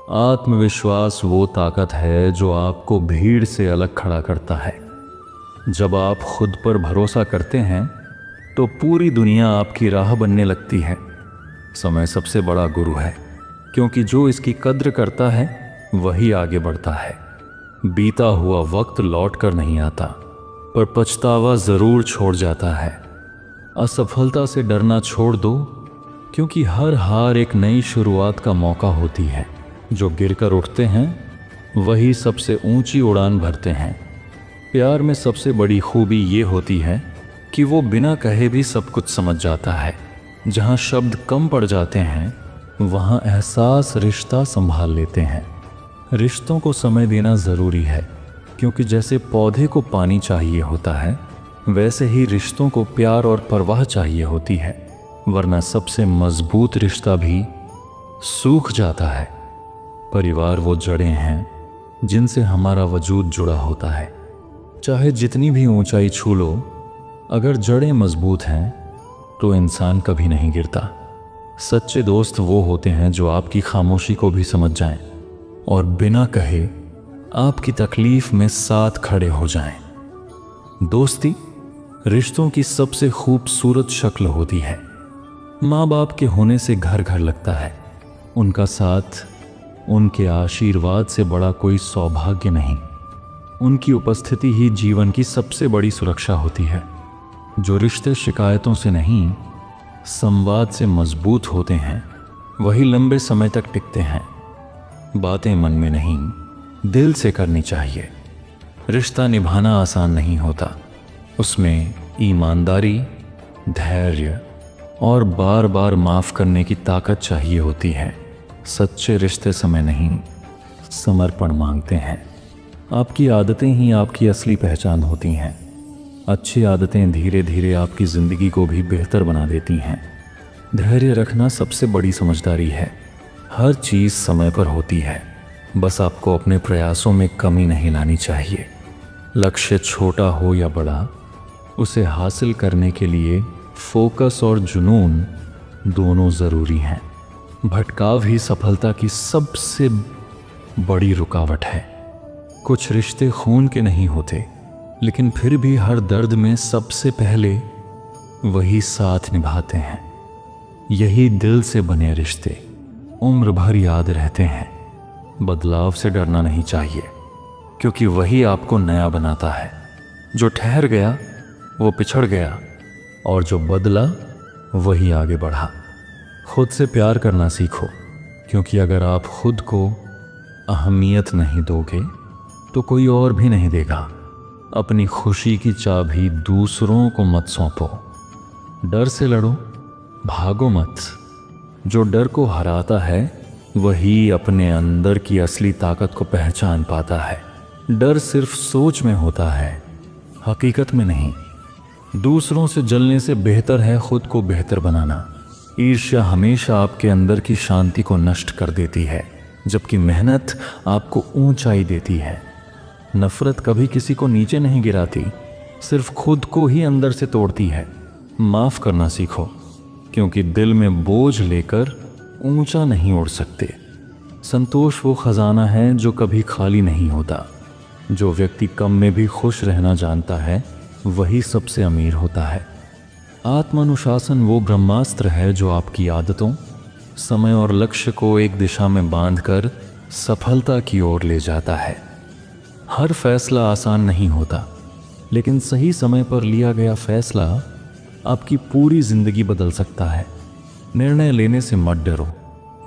आत्मविश्वास वो ताकत है जो आपको भीड़ से अलग खड़ा करता है। जब आप खुद पर भरोसा करते हैं तो पूरी दुनिया आपकी राह बनने लगती है। समय सबसे बड़ा गुरु है, क्योंकि जो इसकी कद्र करता है वही आगे बढ़ता है। बीता हुआ वक्त लौट कर नहीं आता, पर पछतावा ज़रूर छोड़ जाता है। असफलता से डरना छोड़ दो, क्योंकि हर हार एक नई शुरुआत का मौका होती है। जो गिरकर उठते हैं वही सबसे ऊंची उड़ान भरते हैं। प्यार में सबसे बड़ी खूबी ये होती है कि वो बिना कहे भी सब कुछ समझ जाता है। जहाँ शब्द कम पड़ जाते हैं वहाँ एहसास रिश्ता संभाल लेते हैं। रिश्तों को समय देना ज़रूरी है, क्योंकि जैसे पौधे को पानी चाहिए होता है, वैसे ही रिश्तों को प्यार और परवाह चाहिए होती है, वरना सबसे मजबूत रिश्ता भी सूख जाता है। परिवार वो जड़ें हैं जिनसे हमारा वजूद जुड़ा होता है। चाहे जितनी भी ऊंचाई छू लो, अगर जड़ें मजबूत हैं तो इंसान कभी नहीं गिरता। सच्चे दोस्त वो होते हैं जो आपकी खामोशी को भी समझ जाएं और बिना कहे आपकी तकलीफ में साथ खड़े हो जाएं। दोस्ती रिश्तों की सबसे खूबसूरत शक्ल होती है। माँ बाप के होने से घर घर लगता है। उनका साथ, उनके आशीर्वाद से बड़ा कोई सौभाग्य नहीं। उनकी उपस्थिति ही जीवन की सबसे बड़ी सुरक्षा होती है। जो रिश्ते शिकायतों से नहीं, संवाद से मजबूत होते हैं, वही लंबे समय तक टिकते हैं। बातें मन में नहीं, दिल से करनी चाहिए। रिश्ता निभाना आसान नहीं होता। उसमें ईमानदारी, धैर्य और बार बार माफ़ करने की ताकत चाहिए होती है। सच्चे रिश्ते समय नहीं, समर्पण मांगते हैं। आपकी आदतें ही आपकी असली पहचान होती हैं। अच्छी आदतें धीरे धीरे आपकी ज़िंदगी को भी बेहतर बना देती हैं। धैर्य रखना सबसे बड़ी समझदारी है। हर चीज़ समय पर होती है, बस आपको अपने प्रयासों में कमी नहीं लानी चाहिए। लक्ष्य छोटा हो या बड़ा, उसे हासिल करने के लिए फोकस और जुनून दोनों ज़रूरी हैं। भटकाव ही सफलता की सबसे बड़ी रुकावट है। कुछ रिश्ते खून के नहीं होते, लेकिन फिर भी हर दर्द में सबसे पहले वही साथ निभाते हैं। यही दिल से बने रिश्ते उम्र भर याद रहते हैं। बदलाव से डरना नहीं चाहिए, क्योंकि वही आपको नया बनाता है। जो ठहर गया वो पिछड़ गया, और जो बदला वही आगे बढ़ा। खुद से प्यार करना सीखो, क्योंकि अगर आप खुद को अहमियत नहीं दोगे तो कोई और भी नहीं देगा। अपनी खुशी की चाबी दूसरों को मत सौंपो। डर से लड़ो, भागो मत। जो डर को हराता है वही अपने अंदर की असली ताकत को पहचान पाता है। डर सिर्फ सोच में होता है, हकीकत में नहीं। दूसरों से जलने से बेहतर है खुद को बेहतर बनाना। ईर्ष्या हमेशा आपके अंदर की शांति को नष्ट कर देती है, जबकि मेहनत आपको ऊंचाई देती है। नफरत कभी किसी को नीचे नहीं गिराती, सिर्फ खुद को ही अंदर से तोड़ती है। माफ़ करना सीखो, क्योंकि दिल में बोझ लेकर ऊंचा नहीं उड़ सकते। संतोष वो खजाना है जो कभी खाली नहीं होता। जो व्यक्ति कम में भी खुश रहना जानता है वही सबसे अमीर होता है। आत्मानुशासन वो ब्रह्मास्त्र है जो आपकी आदतों, समय और लक्ष्य को एक दिशा में बांधकर सफलता की ओर ले जाता है। हर फैसला आसान नहीं होता, लेकिन सही समय पर लिया गया फैसला आपकी पूरी जिंदगी बदल सकता है। निर्णय लेने से मत डरो,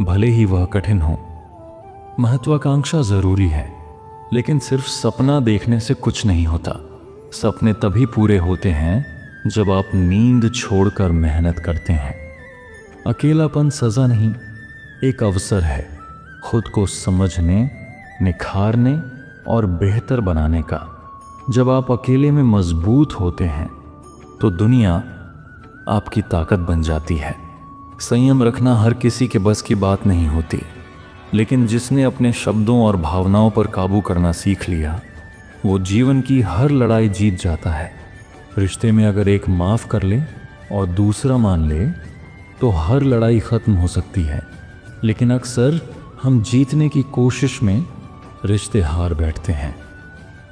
भले ही वह कठिन हो। महत्वाकांक्षा ज़रूरी है, लेकिन सिर्फ सपना देखने से कुछ नहीं होता। सपने तभी पूरे होते हैं जब आप नींद छोड़कर मेहनत करते हैं। अकेलापन सज़ा नहीं, एक अवसर है खुद को समझने, निखारने और बेहतर बनाने का। जब आप अकेले में मजबूत होते हैं तो दुनिया आपकी ताकत बन जाती है। संयम रखना हर किसी के बस की बात नहीं होती, लेकिन जिसने अपने शब्दों और भावनाओं पर काबू करना सीख लिया, वो जीवन की हर लड़ाई जीत जाता है। रिश्ते में अगर एक माफ़ कर ले और दूसरा मान ले तो हर लड़ाई ख़त्म हो सकती है, लेकिन अक्सर हम जीतने की कोशिश में रिश्ते हार बैठते हैं।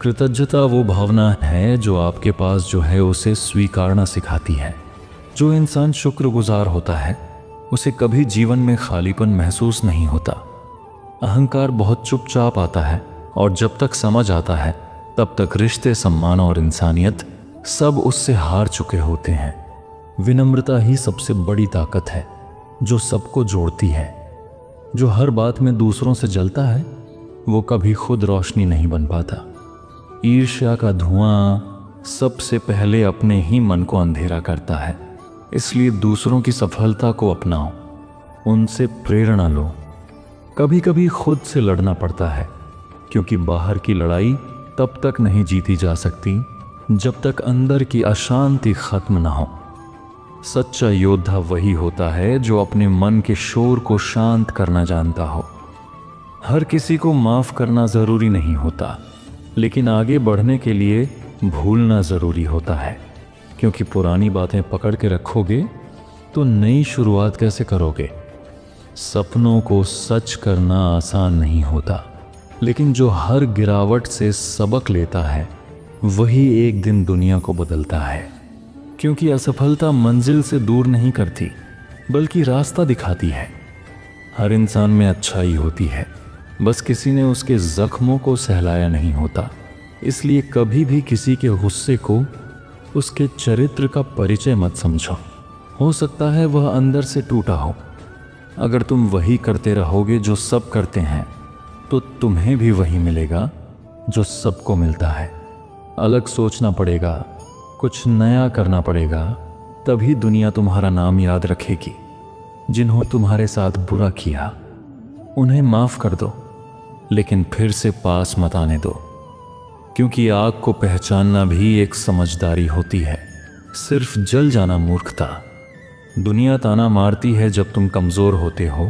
कृतज्ञता वो भावना है जो आपके पास जो है उसे स्वीकारना सिखाती है। जो इंसान शुक्रगुजार होता है उसे कभी जीवन में खालीपन महसूस नहीं होता। अहंकार बहुत चुपचाप आता है और जब तक समझ आता है तब तक रिश्ते, सम्मान और इंसानियत सब उससे हार चुके होते हैं। विनम्रता ही सबसे बड़ी ताकत है जो सबको जोड़ती है। जो हर बात में दूसरों से जलता है वो कभी खुद रोशनी नहीं बन पाता। ईर्ष्या का धुआं सबसे पहले अपने ही मन को अंधेरा करता है। इसलिए दूसरों की सफलता को अपनाओ, उनसे प्रेरणा लो। कभी कभी खुद से लड़ना पड़ता है क्योंकि बाहर की लड़ाई तब तक नहीं जीती जा सकती जब तक अंदर की अशांति खत्म ना हो। सच्चा योद्धा वही होता है जो अपने मन के शोर को शांत करना जानता हो। हर किसी को माफ करना जरूरी नहीं होता, लेकिन आगे बढ़ने के लिए भूलना जरूरी होता है। क्योंकि पुरानी बातें पकड़ के रखोगे तो नई शुरुआत कैसे करोगे। सपनों को सच करना आसान नहीं होता, लेकिन जो हर गिरावट से सबक लेता है वही एक दिन दुनिया को बदलता है। क्योंकि असफलता मंजिल से दूर नहीं करती बल्कि रास्ता दिखाती है। हर इंसान में अच्छाई होती है, बस किसी ने उसके जख्मों को सहलाया नहीं होता। इसलिए कभी भी किसी के गुस्से को उसके चरित्र का परिचय मत समझो। हो सकता है वह अंदर से टूटा हो। अगर तुम वही करते रहोगे जो सब करते हैं तो तुम्हें भी वही मिलेगा जो सबको मिलता है। अलग सोचना पड़ेगा, कुछ नया करना पड़ेगा, तभी दुनिया तुम्हारा नाम याद रखेगी। जिन्होंने तुम्हारे साथ बुरा किया उन्हें माफ कर दो, लेकिन फिर से पास मत आने दो। क्योंकि आग को पहचानना भी एक समझदारी होती है, सिर्फ जल जाना मूर्खता। दुनिया ताना मारती है जब तुम कमज़ोर होते हो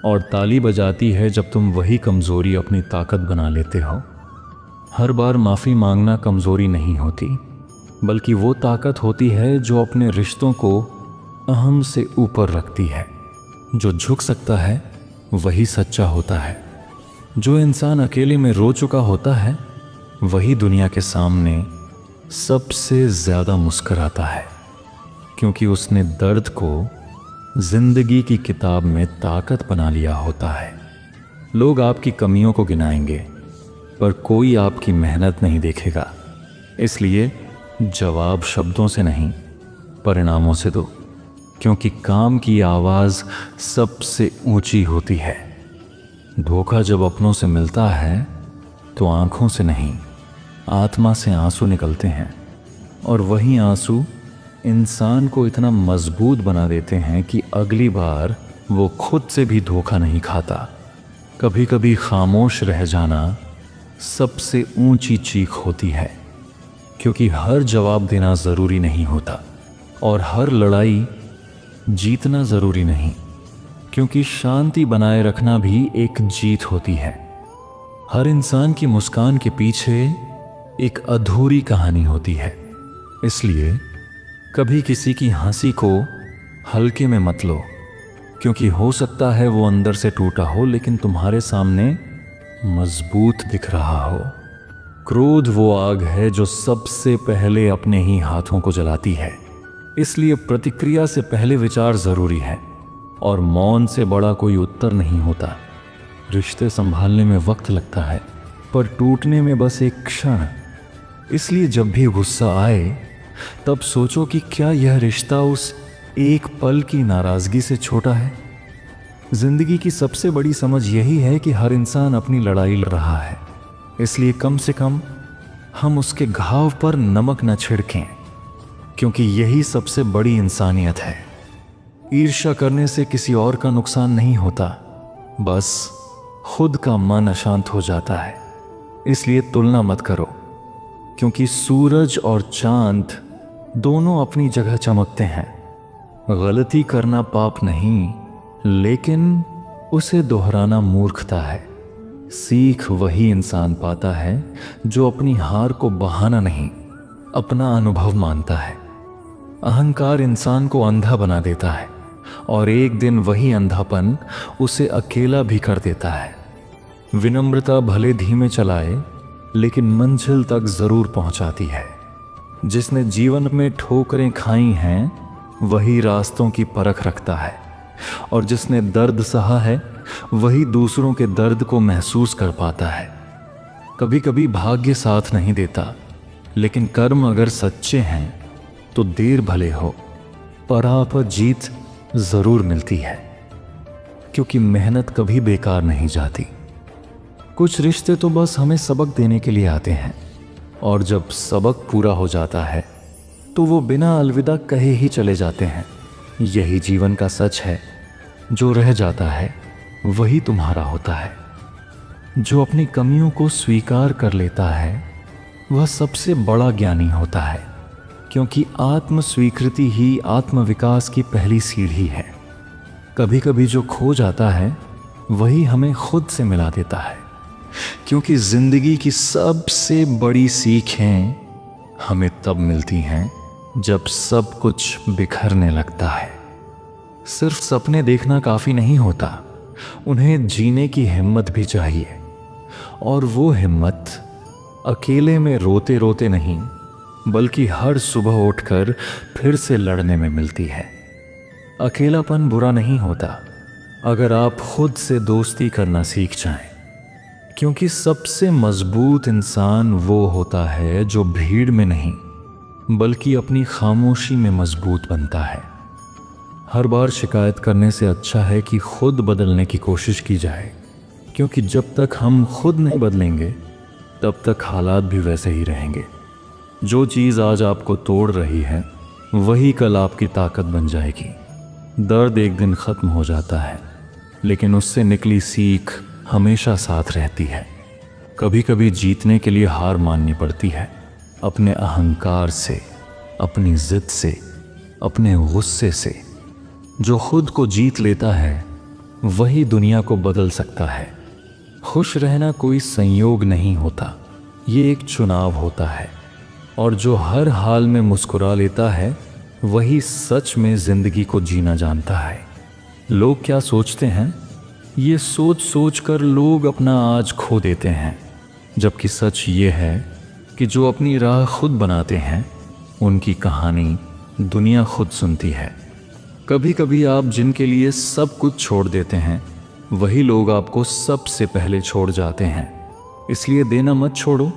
और ताली बजाती है जब तुम वही कमज़ोरी अपनी ताकत बना लेते हो। हर बार माफ़ी मांगना कमज़ोरी नहीं होती, बल्कि वो ताकत होती है जो अपने रिश्तों को अहम से ऊपर रखती है। जो झुक सकता है वही सच्चा होता है। जो इंसान अकेले में रो चुका होता है वही दुनिया के सामने सबसे ज़्यादा मुस्कुराता है, क्योंकि उसने दर्द को जिंदगी की किताब में ताकत बना लिया होता है। लोग आपकी कमियों को गिनाएंगे पर कोई आपकी मेहनत नहीं देखेगा। इसलिए जवाब शब्दों से नहीं, परिणामों से दो, क्योंकि काम की आवाज़ सबसे ऊंची होती है। धोखा जब अपनों से मिलता है तो आंखों से नहीं, आत्मा से आंसू निकलते हैं, और वही आंसू इंसान को इतना मजबूत बना देते हैं कि अगली बार वो खुद से भी धोखा नहीं खाता। कभी कभी खामोश रह जाना सबसे ऊंची चीख होती है, क्योंकि हर जवाब देना ज़रूरी नहीं होता और हर लड़ाई जीतना ज़रूरी नहीं, क्योंकि शांति बनाए रखना भी एक जीत होती है। हर इंसान की मुस्कान के पीछे एक अधूरी कहानी होती है। इसलिए कभी किसी की हंसी को हल्के में मत लो, क्योंकि हो सकता है वो अंदर से टूटा हो लेकिन तुम्हारे सामने मजबूत दिख रहा हो। क्रोध वो आग है जो सबसे पहले अपने ही हाथों को जलाती है। इसलिए प्रतिक्रिया से पहले विचार ज़रूरी है, और मौन से बड़ा कोई उत्तर नहीं होता। रिश्ते संभालने में वक्त लगता है, पर टूटने में बस एक क्षण। इसलिए जब भी गुस्सा आए तब सोचो कि क्या यह रिश्ता उस एक पल की नाराज़गी से छोटा है। जिंदगी की सबसे बड़ी समझ यही है कि हर इंसान अपनी लड़ाई लड़ रहा है, इसलिए कम से कम हम उसके घाव पर नमक न छिड़कें, क्योंकि यही सबसे बड़ी इंसानियत है। ईर्ष्या करने से किसी और का नुकसान नहीं होता, बस खुद का मन अशांत हो जाता है। इसलिए तुलना मत करो, क्योंकि सूरज और चांद दोनों अपनी जगह चमकते हैं। गलती करना पाप नहीं, लेकिन उसे दोहराना मूर्खता है। सीख वही इंसान पाता है जो अपनी हार को बहाना नहीं, अपना अनुभव मानता है। अहंकार इंसान को अंधा बना देता है और एक दिन वही अंधापन उसे अकेला भी कर देता है। विनम्रता भले धीमे चलाए लेकिन मंजिल तक जरूर पहुंचाती है। जिसने जीवन में ठोकरें खाई हैं वही रास्तों की परख रखता है, और जिसने दर्द सहा है वही दूसरों के दर्द को महसूस कर पाता है। कभी कभी भाग्य साथ नहीं देता, लेकिन कर्म अगर सच्चे हैं तो देर भले हो पर आप जीत जरूर मिलती है, क्योंकि मेहनत कभी बेकार नहीं जाती। कुछ रिश्ते तो बस हमें सबक देने के लिए आते हैं, और जब सबक पूरा हो जाता है तो वो बिना अलविदा कहे ही चले जाते हैं। यही जीवन का सच है, जो रह जाता है वही तुम्हारा होता है। जो अपनी कमियों को स्वीकार कर लेता है वह सबसे बड़ा ज्ञानी होता है, क्योंकि आत्म स्वीकृति ही आत्मविकास की पहली सीढ़ी है। कभी कभी जो खो जाता है वही हमें खुद से मिला देता है, क्योंकि जिंदगी की सबसे बड़ी सीखें हमें तब मिलती हैं जब सब कुछ बिखरने लगता है। सिर्फ सपने देखना काफी नहीं होता, उन्हें जीने की हिम्मत भी चाहिए, और वो हिम्मत अकेले में रोते रोते नहीं बल्कि हर सुबह उठकर फिर से लड़ने में मिलती है। अकेलापन बुरा नहीं होता अगर आप खुद से दोस्ती करना सीख जाएं, क्योंकि सबसे मजबूत इंसान वो होता है जो भीड़ में नहीं बल्कि अपनी खामोशी में मजबूत बनता है। हर बार शिकायत करने से अच्छा है कि खुद बदलने की कोशिश की जाए, क्योंकि जब तक हम खुद नहीं बदलेंगे तब तक हालात भी वैसे ही रहेंगे। जो चीज़ आज आपको तोड़ रही है वही कल आपकी ताकत बन जाएगी। दर्द एक दिन ख़त्म हो जाता है, लेकिन उससे निकली सीख हमेशा साथ रहती है। कभी कभी जीतने के लिए हार माननी पड़ती है, अपने अहंकार से, अपनी जिद से, अपने गुस्से से। जो खुद को जीत लेता है वही दुनिया को बदल सकता है। खुश रहना कोई संयोग नहीं होता, ये एक चुनाव होता है, और जो हर हाल में मुस्कुरा लेता है वही सच में जिंदगी को जीना जानता है। लोग क्या सोचते हैं, ये सोच सोच कर लोग अपना आज खो देते हैं, जबकि सच ये है कि जो अपनी राह खुद बनाते हैं उनकी कहानी दुनिया खुद सुनती है। कभी कभी आप जिनके लिए सब कुछ छोड़ देते हैं वही लोग आपको सबसे पहले छोड़ जाते हैं। इसलिए देना मत छोड़ो,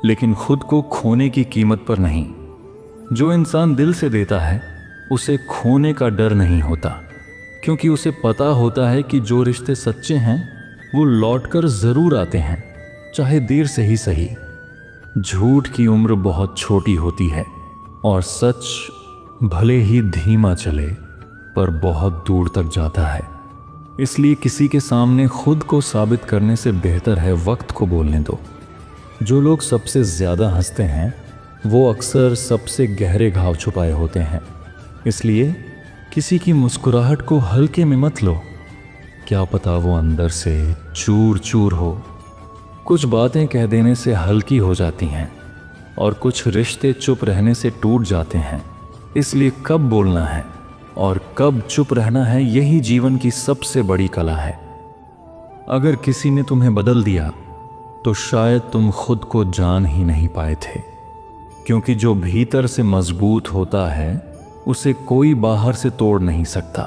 लेकिन खुद को खोने की कीमत पर नहीं। जो इंसान दिल से देता है उसे खोने का डर नहीं होता, क्योंकि उसे पता होता है कि जो रिश्ते सच्चे हैं वो लौटकर ज़रूर आते हैं, चाहे देर से ही सही। झूठ की उम्र बहुत छोटी होती है, और सच भले ही धीमा चले पर बहुत दूर तक जाता है। इसलिए किसी के सामने खुद को साबित करने से बेहतर है वक्त को बोलने दो। जो लोग सबसे ज़्यादा हंसते हैं वो अक्सर सबसे गहरे घाव छुपाए होते हैं। इसलिए किसी की मुस्कुराहट को हल्के में मत लो, क्या पता वो अंदर से चूर चूर हो। कुछ बातें कह देने से हल्की हो जाती हैं, और कुछ रिश्ते चुप रहने से टूट जाते हैं। इसलिए कब बोलना है और कब चुप रहना है, यही जीवन की सबसे बड़ी कला है। अगर किसी ने तुम्हें बदल दिया तो शायद तुम खुद को जान ही नहीं पाए थे, क्योंकि जो भीतर से मजबूत होता है उसे कोई बाहर से तोड़ नहीं सकता।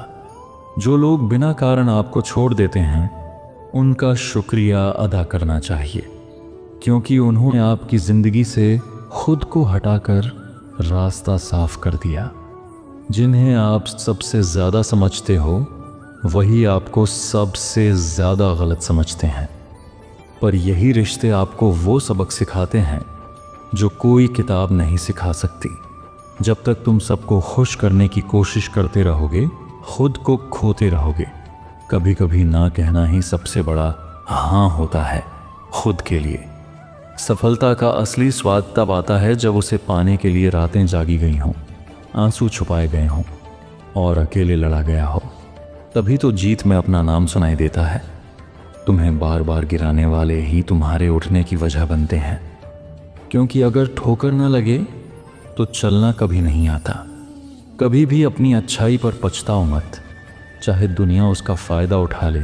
जो लोग बिना कारण आपको छोड़ देते हैं उनका शुक्रिया अदा करना चाहिए, क्योंकि उन्होंने आपकी ज़िंदगी से खुद को हटाकर रास्ता साफ कर दिया। जिन्हें आप सबसे ज़्यादा समझते हो वही आपको सबसे ज़्यादा गलत समझते हैं। पर यही रिश्ते आपको वो सबक सिखाते हैं जो कोई किताब नहीं सिखा सकती। जब तक तुम सबको खुश करने की कोशिश करते रहोगे, खुद को खोते रहोगे। कभी कभी ना कहना ही सबसे बड़ा हाँ होता है खुद के लिए। सफलता का असली स्वाद तब आता है जब उसे पाने के लिए रातें जागी गई हों, आंसू छुपाए गए हों और अकेले लड़ा गया हो। तभी तो जीत में अपना नाम सुनाई देता है। तुम्हें बार बार गिराने वाले ही तुम्हारे उठने की वजह बनते हैं, क्योंकि अगर ठोकर न लगे तो चलना कभी नहीं आता। कभी भी अपनी अच्छाई पर पछताओ मत, चाहे दुनिया उसका फ़ायदा उठा ले,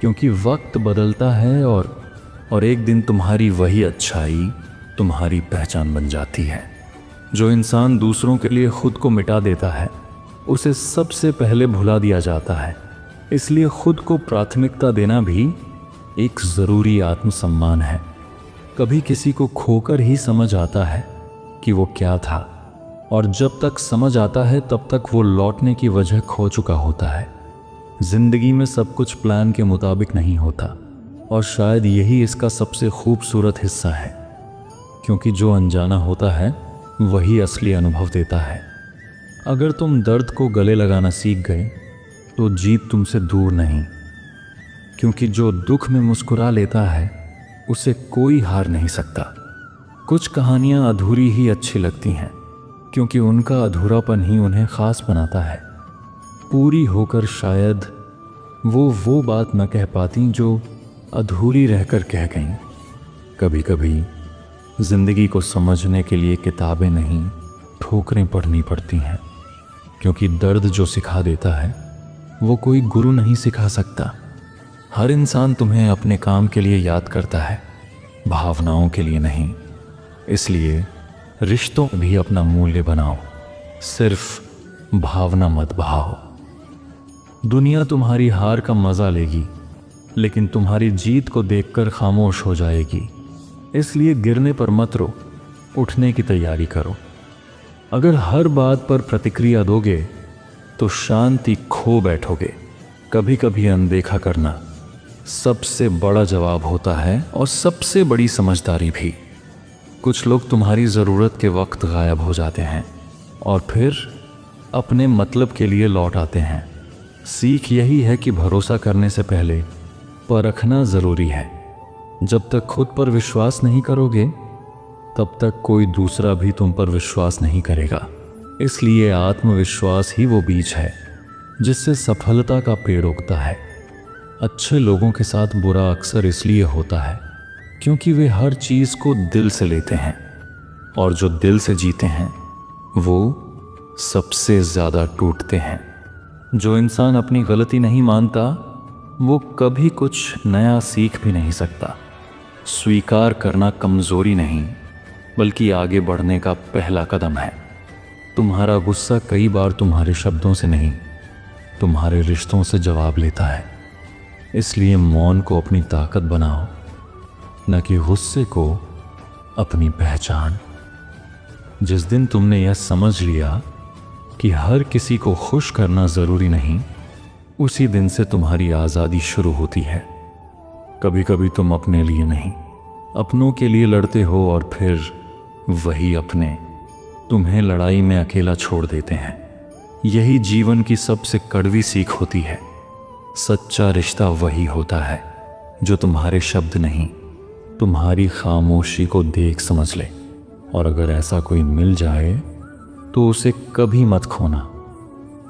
क्योंकि वक्त बदलता है और एक दिन तुम्हारी वही अच्छाई तुम्हारी पहचान बन जाती है। जो इंसान दूसरों के लिए खुद को मिटा देता है उसे सबसे पहले भुला दिया जाता है। इसलिए खुद को प्राथमिकता देना भी एक ज़रूरी आत्मसम्मान है। कभी किसी को खोकर ही समझ आता है कि वो क्या था, और जब तक समझ आता है तब तक वो लौटने की वजह खो चुका होता है। जिंदगी में सब कुछ प्लान के मुताबिक नहीं होता, और शायद यही इसका सबसे खूबसूरत हिस्सा है, क्योंकि जो अनजाना होता है वही असली अनुभव देता है। अगर तुम दर्द को गले लगाना सीख गए तो जीत तुमसे दूर नहीं, क्योंकि जो दुख में मुस्कुरा लेता है उसे कोई हार नहीं सकता। कुछ कहानियाँ अधूरी ही अच्छी लगती हैं, क्योंकि उनका अधूरापन ही उन्हें ख़ास बनाता है। पूरी होकर शायद वो बात न कह पाती जो अधूरी रहकर कह गईं। कभी कभी ज़िंदगी को समझने के लिए किताबें नहीं, ठोकरें पढ़नी पड़ती हैं, क्योंकि दर्द जो सिखा देता है वो कोई गुरु नहीं सिखा सकता। हर इंसान तुम्हें अपने काम के लिए याद करता है, भावनाओं के लिए नहीं। इसलिए रिश्तों में भी अपना मूल्य बनाओ, सिर्फ भावना मत बहाओ। दुनिया तुम्हारी हार का मज़ा लेगी, लेकिन तुम्हारी जीत को देखकर खामोश हो जाएगी। इसलिए गिरने पर मत रो, उठने की तैयारी करो। अगर हर बात पर प्रतिक्रिया दोगे तो शांति खो बैठोगे। कभी कभी अनदेखा करना सबसे बड़ा जवाब होता है, और सबसे बड़ी समझदारी भी। कुछ लोग तुम्हारी ज़रूरत के वक्त गायब हो जाते हैं और फिर अपने मतलब के लिए लौट आते हैं। सीख यही है कि भरोसा करने से पहले परखना ज़रूरी है। जब तक खुद पर विश्वास नहीं करोगे तब तक कोई दूसरा भी तुम पर विश्वास नहीं करेगा। इसलिए आत्मविश्वास ही वो बीज है जिससे सफलता का पेड़ उगता है। अच्छे लोगों के साथ बुरा अक्सर इसलिए होता है क्योंकि वे हर चीज़ को दिल से लेते हैं, और जो दिल से जीते हैं वो सबसे ज़्यादा टूटते हैं। जो इंसान अपनी गलती नहीं मानता वो कभी कुछ नया सीख भी नहीं सकता। स्वीकार करना कमज़ोरी नहीं, बल्कि आगे बढ़ने का पहला कदम है। तुम्हारा गुस्सा कई बार तुम्हारे शब्दों से नहीं, तुम्हारे रिश्तों से जवाब लेता है। इसलिए मौन को अपनी ताकत बनाओ, न कि गुस्से को अपनी पहचान। जिस दिन तुमने यह समझ लिया कि हर किसी को खुश करना ज़रूरी नहीं, उसी दिन से तुम्हारी आज़ादी शुरू होती है। कभी कभी तुम अपने लिए नहीं, अपनों के लिए लड़ते हो, और फिर वही अपने तुम्हें लड़ाई में अकेला छोड़ देते हैं। यही जीवन की सबसे कड़वी सीख होती है। सच्चा रिश्ता वही होता है जो तुम्हारे शब्द नहीं, तुम्हारी खामोशी को देख समझ ले। और अगर ऐसा कोई मिल जाए तो उसे कभी मत खोना।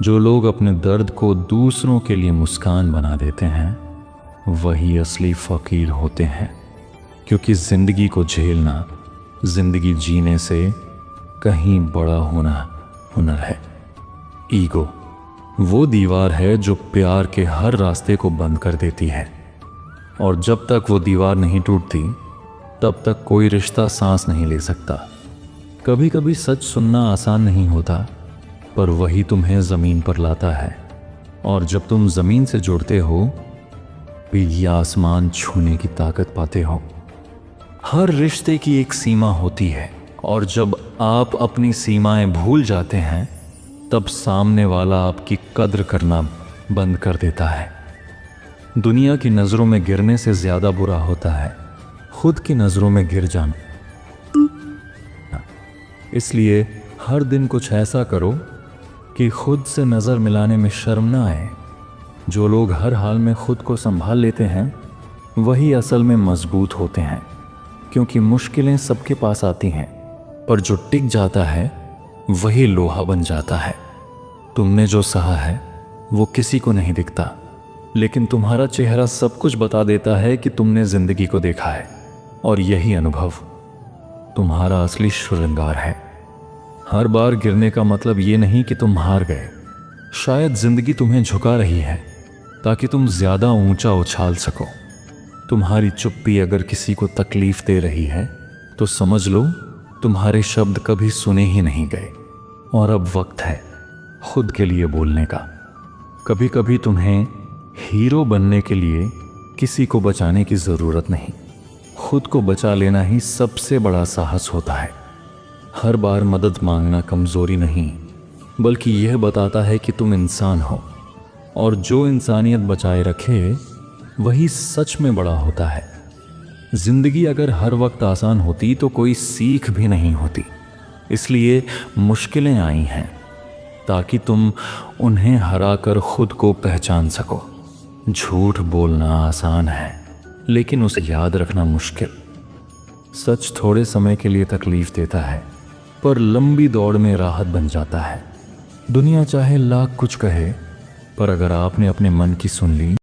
जो लोग अपने दर्द को दूसरों के लिए मुस्कान बना देते हैं वही असली फ़कीर होते हैं, क्योंकि ज़िंदगी को झेलना ज़िंदगी जीने से कहीं बड़ा होना हुनर है। ईगो वो दीवार है जो प्यार के हर रास्ते को बंद कर देती है, और जब तक वो दीवार नहीं टूटती तब तक कोई रिश्ता सांस नहीं ले सकता। कभी कभी सच सुनना आसान नहीं होता, पर वही तुम्हें ज़मीन पर लाता है, और जब तुम ज़मीन से जुड़ते हो भी ये आसमान छूने की ताकत पाते हो। हर रिश्ते की एक सीमा होती है, और जब आप अपनी सीमाएं भूल जाते हैं तब सामने वाला आपकी कद्र करना बंद कर देता है। दुनिया की नज़रों में गिरने से ज़्यादा बुरा होता है खुद की नज़रों में गिर जाना। इसलिए हर दिन कुछ ऐसा करो कि खुद से नज़र मिलाने में शर्म ना आए। जो लोग हर हाल में खुद को संभाल लेते हैं वही असल में मजबूत होते हैं, क्योंकि मुश्किलें सबके पास आती हैं, पर जो टिक जाता है वही लोहा बन जाता है। तुमने जो सहा है वो किसी को नहीं दिखता, लेकिन तुम्हारा चेहरा सब कुछ बता देता है कि तुमने ज़िंदगी को देखा है, और यही अनुभव तुम्हारा असली श्रृंगार है। हर बार गिरने का मतलब ये नहीं कि तुम हार गए, शायद जिंदगी तुम्हें झुका रही है ताकि तुम ज्यादा ऊंचा उछाल सको। तुम्हारी चुप्पी अगर किसी को तकलीफ दे रही है तो समझ लो तुम्हारे शब्द कभी सुने ही नहीं गए। और अब वक्त है खुद के लिए बोलने का। कभी कभी तुम्हें हीरो बनने के लिए किसी को बचाने की ज़रूरत नहीं, खुद को बचा लेना ही सबसे बड़ा साहस होता है। हर बार मदद मांगना कमज़ोरी नहीं, बल्कि यह बताता है कि तुम इंसान हो, और जो इंसानियत बचाए रखे वही सच में बड़ा होता है। ज़िंदगी अगर हर वक्त आसान होती तो कोई सीख भी नहीं होती। इसलिए मुश्किलें आई हैं ताकि तुम उन्हें हराकर खुद को पहचान सको। झूठ बोलना आसान है, लेकिन उसे याद रखना मुश्किल। सच थोड़े समय के लिए तकलीफ देता है, पर लंबी दौड़ में राहत बन जाता है। दुनिया चाहे लाख कुछ कहे, पर अगर आपने अपने मन की सुन ली